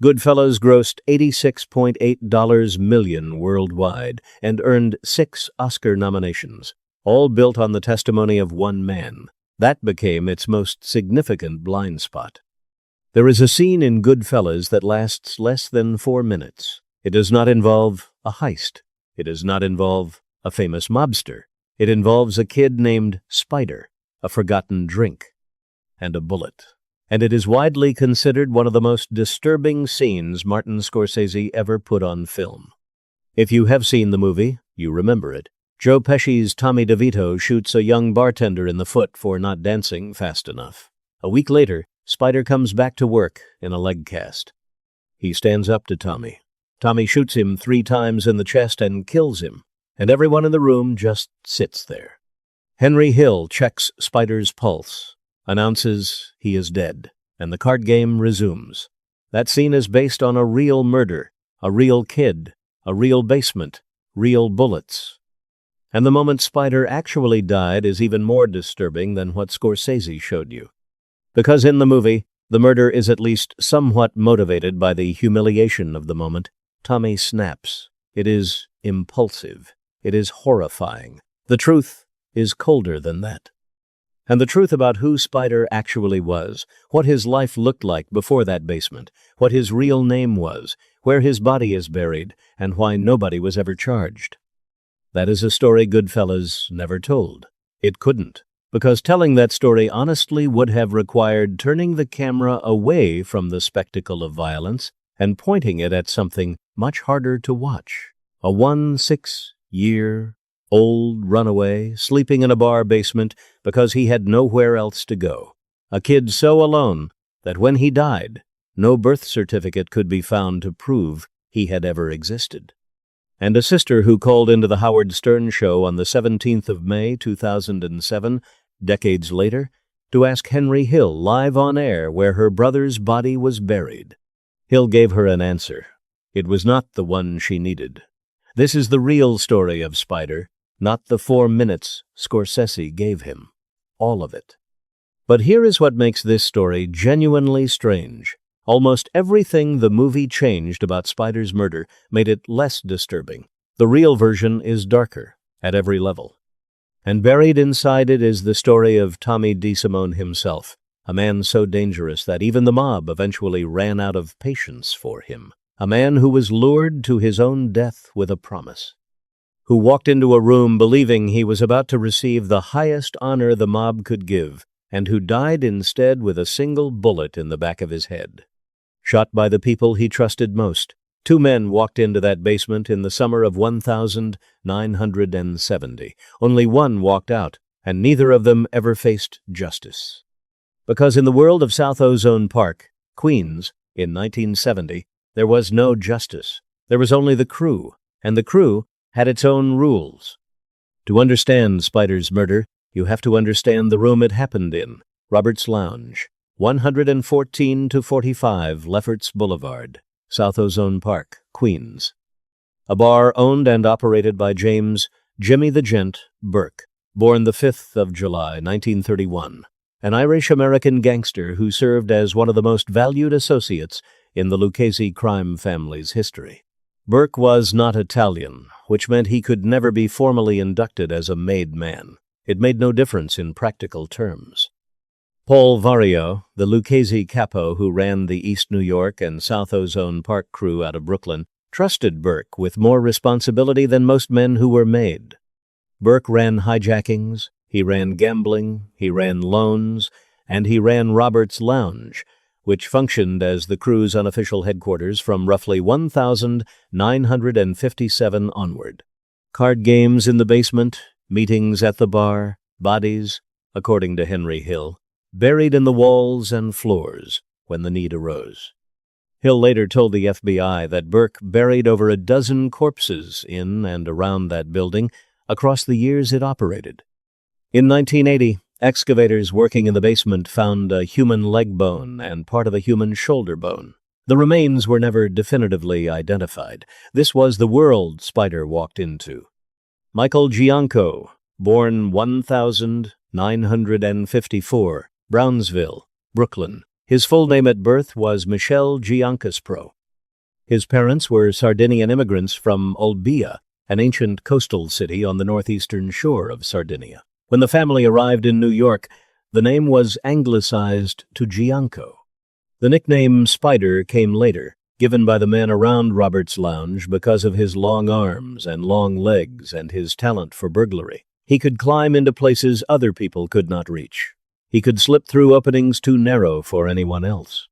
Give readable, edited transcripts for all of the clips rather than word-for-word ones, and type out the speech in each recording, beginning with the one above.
Goodfellas grossed $86.8 million worldwide and earned 6 Oscar nominations, all built on the testimony of one man. That became its most significant blind spot. There is a scene in Goodfellas that lasts less than 4 minutes. It does not involve a heist. It does not involve a famous mobster. It involves a kid named Spider, a forgotten drink, and a bullet. And it is widely considered one of the most disturbing scenes Martin Scorsese ever put on film. If you have seen the movie, you remember it. Joe Pesci's Tommy DeVito shoots a young bartender in the foot for not dancing fast enough. A week later, Spider comes back to work in a leg cast. He stands up to Tommy. Tommy shoots him 3 times in the chest and kills him, and everyone in the room just sits there. Henry Hill checks Spider's pulse, announces he is dead, and the card game resumes. That scene is based on a real murder, a real kid, a real basement, real bullets. And the moment Spider actually died is even more disturbing than what Scorsese showed you. Because in the movie, the murder is at least somewhat motivated by the humiliation of the moment. Tommy snaps. It is impulsive. It is horrifying. The truth is colder than that. And the truth about who Spider actually was, what his life looked like before that basement, what his real name was, where his body is buried, and why nobody was ever charged. That is a story Goodfellas never told. It couldn't, because telling that story honestly would have required turning the camera away from the spectacle of violence and pointing it at something much harder to watch. A 16-year-old runaway sleeping in a bar basement because he had nowhere else to go. A kid so alone that when he died, no birth certificate could be found to prove he had ever existed. And a sister who called into the Howard Stern show on the 17th of May, 2007, decades later, to ask Henry Hill live on air where her brother's body was buried. Hill gave her an answer. It was not the one she needed. This is the real story of Spider, not the 4 minutes Scorsese gave him. All of it. But here is what makes this story genuinely strange. Almost everything the movie changed about Spider's murder made it less disturbing. The real version is darker at every level. And buried inside it is the story of Tommy DeSimone himself, a man so dangerous that even the mob eventually ran out of patience for him. A man who was lured to his own death with a promise. Who walked into a room believing he was about to receive the highest honor the mob could give, and who died instead with a single bullet in the back of his head. Shot by the people he trusted most. 2 men walked into that basement in the summer of 1970. Only one walked out, and neither of them ever faced justice. Because in the world of South Ozone Park, Queens, in 1970, there was no justice. There was only the crew, and the crew had its own rules. To understand Spider's murder, you have to understand the room it happened in, Robert's Lounge. 114 to 45 Lefferts Boulevard, South Ozone Park, Queens. A bar owned and operated by James "Jimmy the Gent" Burke, born the 5th of July, 1931, an Irish-American gangster who served as one of the most valued associates in the Lucchese crime family's history. Burke was not Italian, which meant he could never be formally inducted as a made man. It made no difference in practical terms. Paul Vario, the Lucchese capo who ran the East New York and South Ozone Park crew out of Brooklyn, trusted Burke with more responsibility than most men who were made. Burke ran hijackings, he ran gambling, he ran loans, and he ran Robert's Lounge, which functioned as the crew's unofficial headquarters from roughly 1957 onward. Card games in the basement, meetings at the bar, bodies, according to Henry Hill, buried in the walls and floors when the need arose. Hill later told the FBI that Burke buried over a dozen corpses in and around that building across the years it operated. In 1980, excavators working in the basement found a human leg bone and part of a human shoulder bone. The remains were never definitively identified. This was the world Spider walked into. Michael Gianco, born 1954, Brownsville, Brooklyn, His full name at birth was Michael Gianco. His parents were Sardinian immigrants from Olbia, an ancient coastal city on the northeastern shore of Sardinia. When the family arrived in New York, the name was anglicized to Gianco. The nickname Spider came later, given by the men around Robert's lounge because of his long arms and long legs and his talent for burglary. He could climb into places other people could not reach. He could slip through openings too narrow for anyone else.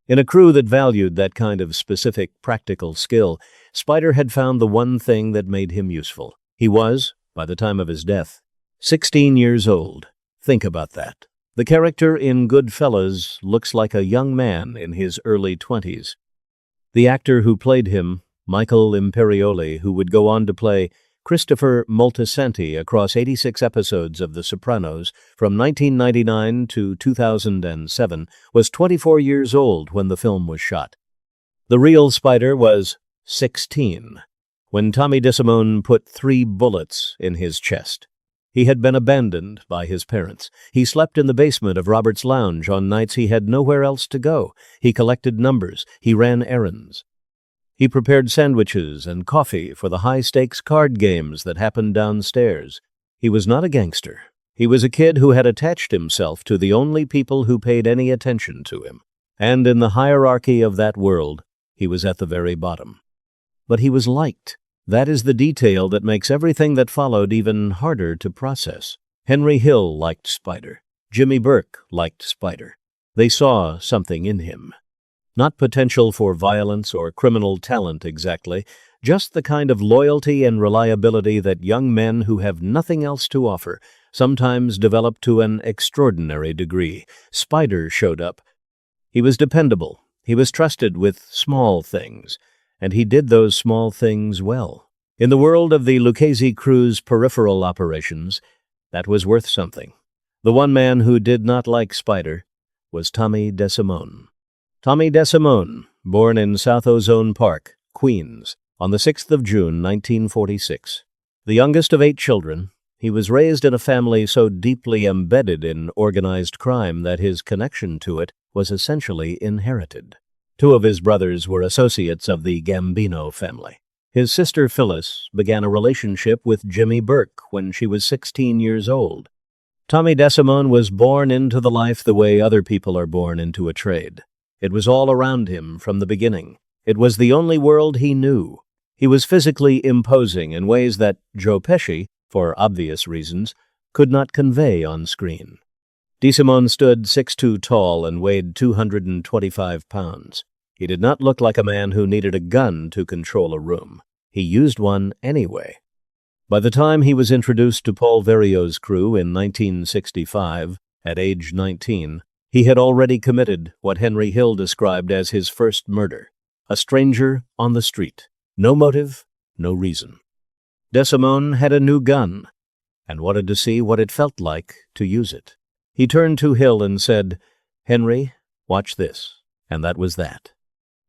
In a crew that valued that kind of specific, practical skill, Spider had found the one thing that made him useful. He was, by the time of his death, 16 years old. Think about that. The character in Goodfellas looks like a young man in his early 20s. The actor who played him, Michael Imperioli, who would go on to play Christopher Moltisanti across 86 episodes of The Sopranos from 1999 to 2007, was 24 years old when the film was shot. The real Spider was 16 when Tommy DeSimone put 3 bullets in his chest. He had been abandoned by his parents. He slept in the basement of Robert's lounge on nights he had nowhere else to go. He collected numbers. He ran errands. He prepared sandwiches and coffee for the high-stakes card games that happened downstairs. He was not a gangster. He was a kid who had attached himself to the only people who paid any attention to him. And in the hierarchy of that world, he was at the very bottom. But he was liked. That is the detail that makes everything that followed even harder to process. Henry Hill liked Spider. Jimmy Burke liked Spider. They saw something in him. Not potential for violence or criminal talent exactly, just the kind of loyalty and reliability that young men who have nothing else to offer sometimes develop to an extraordinary degree. Spider showed up. He was dependable. He was trusted with small things, and he did those small things well. In the world of the Lucchese crew's peripheral operations, that was worth something. The one man who did not like Spider was Tommy DeSimone. Tommy DeSimone, born in South Ozone Park, Queens, on the 6th of June, 1946. The youngest of 8 children, he was raised in a family so deeply embedded in organized crime that his connection to it was essentially inherited. 2 of his brothers were associates of the Gambino family. His sister Phyllis began a relationship with Jimmy Burke when she was 16 years old. Tommy DeSimone was born into the life the way other people are born into a trade. It was all around him from the beginning. It was the only world he knew. He was physically imposing in ways that Joe Pesci, for obvious reasons, could not convey on screen. DeSimone stood 6'2" tall and weighed 225 pounds. He did not look like a man who needed a gun to control a room. He used one anyway. By the time he was introduced to Paul Vario's crew in 1965, at age 19, he had already committed what Henry Hill described as his first murder. A stranger on the street. No motive, no reason. DeSimone had a new gun and wanted to see what it felt like to use it. He turned to Hill and said, "Henry, watch this." And that was that.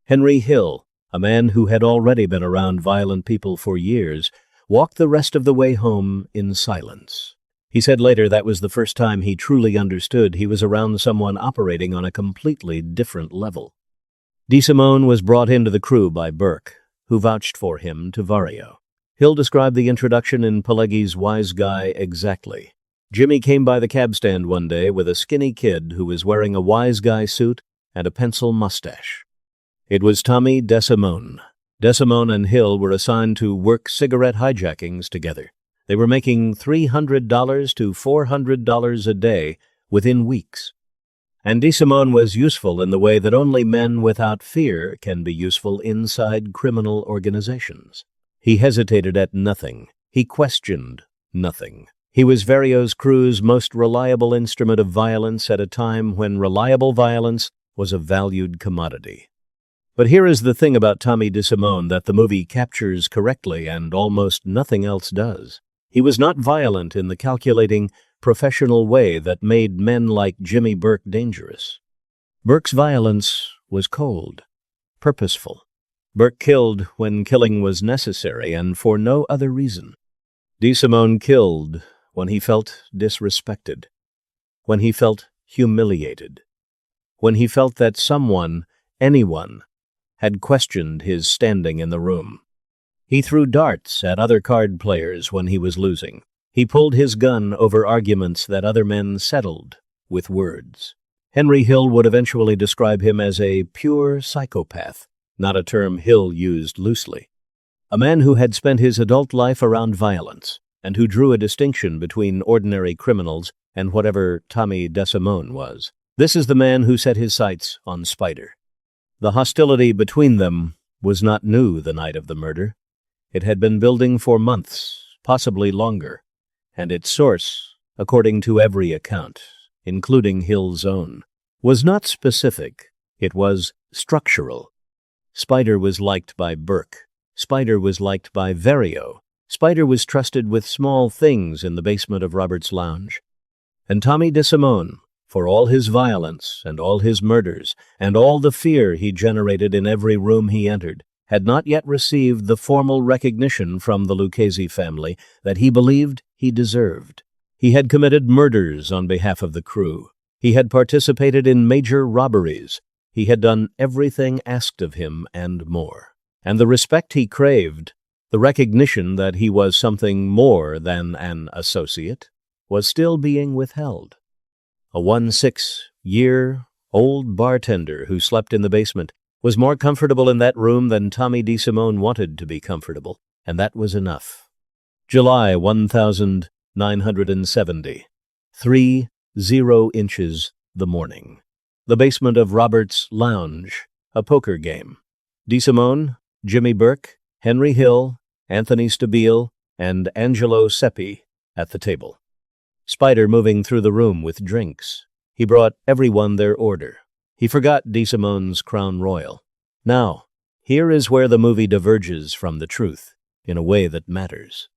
Henry Hill, a man who had already been around violent people for years, walked the rest of the way home in silence. He said later that was the first time he truly understood he was around someone operating on a completely different level. DeSimone was brought into the crew by Burke, who vouched for him to Vario. Hill described the introduction in Pileggi's Wise Guy exactly. Jimmy came by the cab stand one day with a skinny kid who was wearing a Wise Guy suit and a pencil mustache. It was Tommy DeSimone. DeSimone and Hill were assigned to work cigarette hijackings together. They were making $300 to $400 a day within weeks. And DeSimone was useful in the way that only men without fear can be useful inside criminal organizations. He hesitated at nothing. He questioned nothing. He was Vario's crew's most reliable instrument of violence at a time when reliable violence was a valued commodity. But here is the thing about Tommy DeSimone that the movie captures correctly and almost nothing else does. He was not violent in the calculating, professional way that made men like Jimmy Burke dangerous. Burke's violence was cold, purposeful. Burke killed when killing was necessary and for no other reason. DeSimone killed when he felt disrespected, when he felt humiliated, when he felt that someone, anyone, had questioned his standing in the room. He threw darts at other card players when he was losing. He pulled his gun over arguments that other men settled with words. Henry Hill would eventually describe him as a pure psychopath, not a term Hill used loosely. A man who had spent his adult life around violence, and who drew a distinction between ordinary criminals and whatever Tommy DeSimone was. This is the man who set his sights on Spider. The hostility between them was not new the night of the murder. It had been building for months, possibly longer, and its source, according to every account, including Hill's own, was not specific. It was structural. Spider was liked by Burke. Spider was liked by Vario. Spider was trusted with small things in the basement of Robert's lounge. And Tommy DeSimone, for all his violence and all his murders and all the fear he generated in every room he entered, had not yet received the formal recognition from the Lucchese family that he believed he deserved. He had committed murders on behalf of the crew. He had participated in major robberies. He had done everything asked of him and more. And the respect he craved, the recognition that he was something more than an associate, was still being withheld. A 16-year-old bartender who slept in the basement was more comfortable in that room than Tommy DeSimone wanted to be comfortable, and that was enough. July 1970. 30 inches the morning. The basement of Robert's lounge, a poker game. DeSimone, Jimmy Burke, Henry Hill, Anthony Stabile, and Angelo Seppi at the table. Spider moving through the room with drinks. He brought everyone their order. He forgot DeSimone's Crown Royal. Now, here is where the movie diverges from the truth in a way that matters.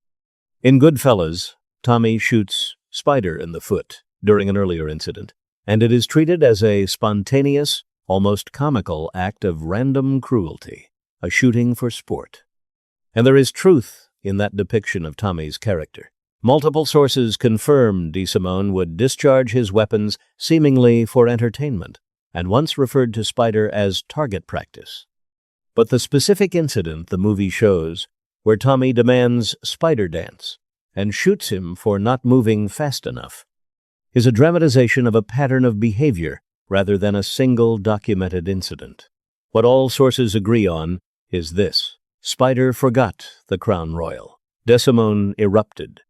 In Goodfellas, Tommy shoots Spider in the foot during an earlier incident, and it is treated as a spontaneous, almost comical act of random cruelty, a shooting for sport. And there is truth in that depiction of Tommy's character. Multiple sources confirmed DeSimone would discharge his weapons seemingly for entertainment, and once referred to Spider as target practice. But the specific incident the movie shows, where Tommy demands Spider dance and shoots him for not moving fast enough, is a dramatization of a pattern of behavior rather than a single documented incident. What all sources agree on is this: Spider forgot the Crown Royal. DeSimone erupted.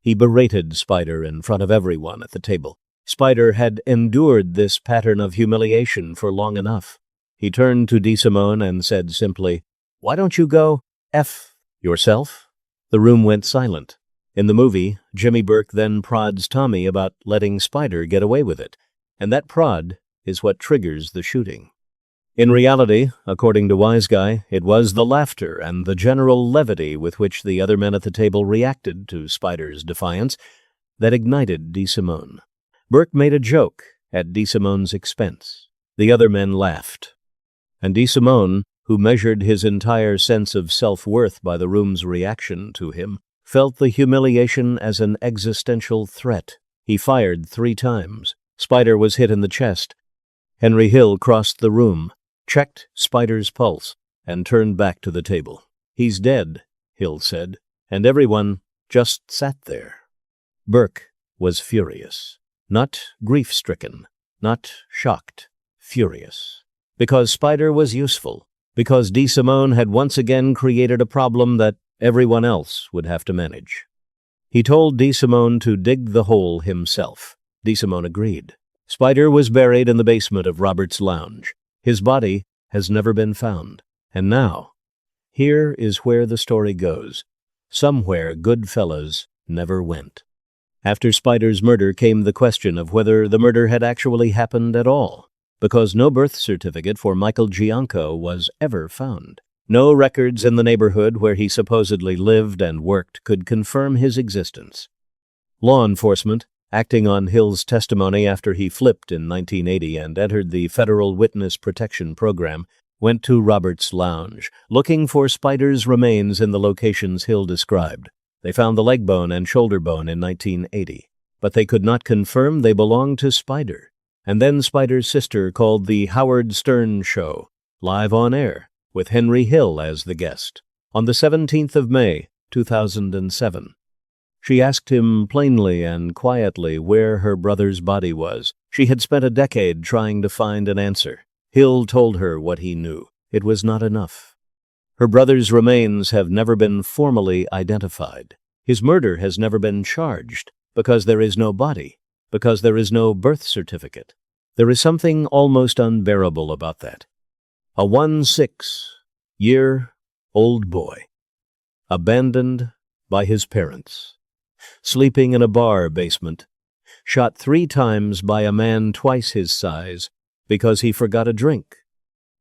He berated Spider in front of everyone at the table. Spider had endured this pattern of humiliation for long enough. He turned to DeSimone and said simply, "Why don't you go F yourself?" The room went silent. In the movie, Jimmy Burke then prods Tommy about letting Spider get away with it, and that prod is what triggers the shooting. In reality, according to Wise Guy, it was the laughter and the general levity with which the other men at the table reacted to Spider's defiance that ignited DeSimone. Burke made a joke at DeSimone's expense. The other men laughed. And DeSimone, who measured his entire sense of self-worth by the room's reaction to him, felt the humiliation as an existential threat. He fired 3 times. Spider was hit in the chest. Henry Hill crossed the room, checked Spider's pulse, and turned back to the table. "He's dead," Hill said, and everyone just sat there. Burke was furious. Not grief-stricken, not shocked, furious. Because Spider was useful. Because DeSimone had once again created a problem that everyone else would have to manage. He told DeSimone to dig the hole himself. DeSimone agreed. Spider was buried in the basement of Robert's lounge. His body has never been found. And now, here is where the story goes. Somewhere Goodfellas never went. After Spider's murder came the question of whether the murder had actually happened at all, because no birth certificate for Michael Gianco was ever found. No records in the neighborhood where he supposedly lived and worked could confirm his existence. Law enforcement, acting on Hill's testimony after he flipped in 1980 and entered the Federal Witness Protection Program, went to Robert's lounge, looking for Spider's remains in the locations Hill described. They found the leg bone and shoulder bone in 1980, but they could not confirm they belonged to Spider. And then Spider's sister called The Howard Stern Show, live on air, with Henry Hill as the guest, on the 17th of May, 2007. She asked him plainly and quietly where her brother's body was. She had spent a decade trying to find an answer. Hill told her what he knew. It was not enough. Her brother's remains have never been formally identified. His murder has never been charged because there is no body, because there is no birth certificate. There is something almost unbearable about that. A 16-year-old boy, abandoned by his parents, sleeping in a bar basement, shot 3 times by a man twice his size because he forgot a drink.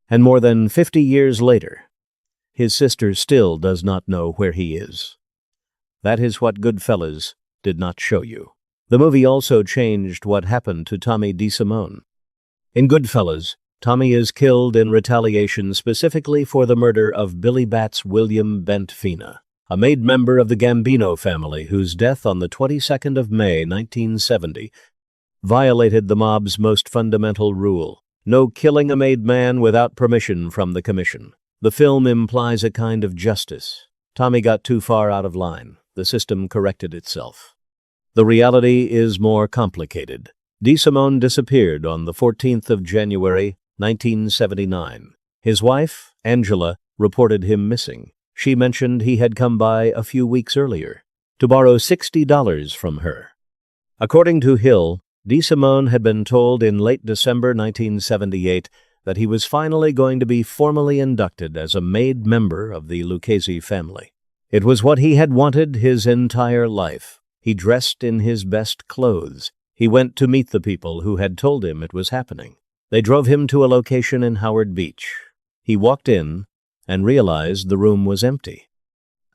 And more than 50 years later, his sister still does not know where he is. That is what Goodfellas did not show you. The movie also changed what happened to Tommy DeSimone. In Goodfellas, Tommy is killed in retaliation specifically for the murder of Billy Bat's William Bent Fina, a made member of the Gambino family whose death on the 22nd of May, 1970, violated the mob's most fundamental rule: no killing a made man without permission from the commission. The film implies a kind of justice. Tommy got too far out of line. The system corrected itself. The reality is more complicated. DeSimone disappeared on the 14th of January, 1979. His wife, Angela, reported him missing. She mentioned he had come by a few weeks earlier to borrow $60 from her. According to Hill, DeSimone had been told in late December 1978 that he was finally going to be formally inducted as a made member of the Lucchese family. It was what he had wanted his entire life. He dressed in his best clothes. He went to meet the people who had told him it was happening. They drove him to a location in Howard Beach. He walked in and realized the room was empty.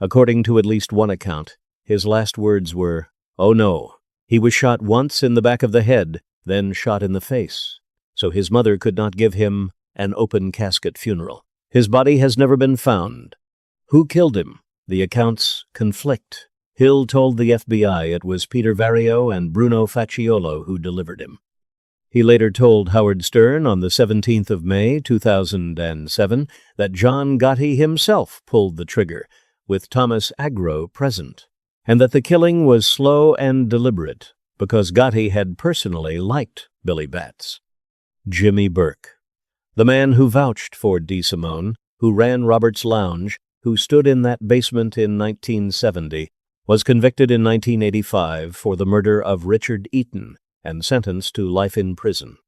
According to at least one account, his last words were, "Oh no." He was shot once in the back of the head, then shot in the face, so his mother could not give him an open casket funeral. His body has never been found. Who killed him? The accounts conflict. Hill told the FBI it was Peter Vario and Bruno Facciolo who delivered him. He later told Howard Stern on the 17th of May, 2007, that John Gotti himself pulled the trigger, with Thomas Agro present, and that the killing was slow and deliberate because Gotti had personally liked Billy Batts. Jimmy Burke, the man who vouched for DeSimone, who ran Robert's Lounge, who stood in that basement in 1970, was convicted in 1985 for the murder of Richard Eaton and sentenced to life in prison.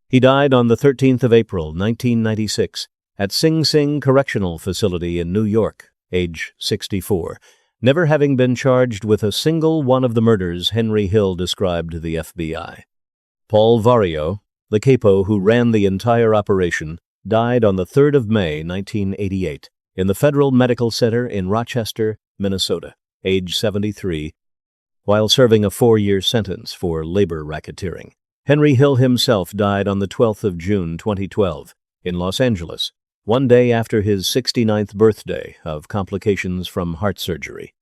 He died on the 13th of April, 1996, at Sing Sing Correctional Facility in New York, age 64, never having been charged with a single one of the murders Henry Hill described to the FBI. Paul Vario, the capo who ran the entire operation, died on the 3rd of May, 1988, in the Federal Medical Center in Rochester, Minnesota, age 73, while serving a 4-year sentence for labor racketeering. Henry Hill himself died on the 12th of June, 2012, in Los Angeles, one day after his 69th birthday of complications from heart surgery.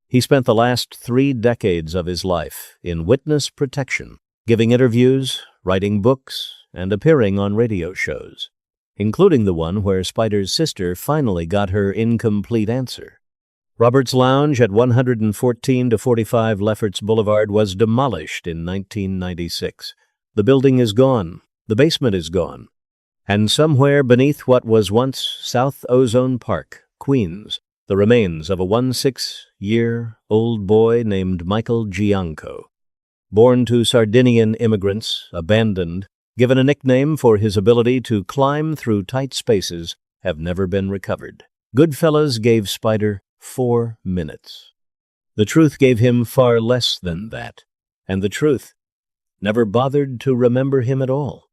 He spent the last 3 decades of his life in witness protection, giving interviews, writing books, and appearing on radio shows, including the one where Spider's sister finally got her incomplete answer. Robert's Lounge at 114-45 Lefferts Boulevard was demolished in 1996. The building is gone. The basement is gone. And somewhere beneath what was once South Ozone Park, Queens, the remains of a 16-year-old boy named Michael Gianco. Born to Sardinian immigrants, abandoned, given a nickname for his ability to climb through tight spaces, have never been recovered. Goodfellas gave Spider 4 minutes. The truth gave him far less than that, and the truth never bothered to remember him at all.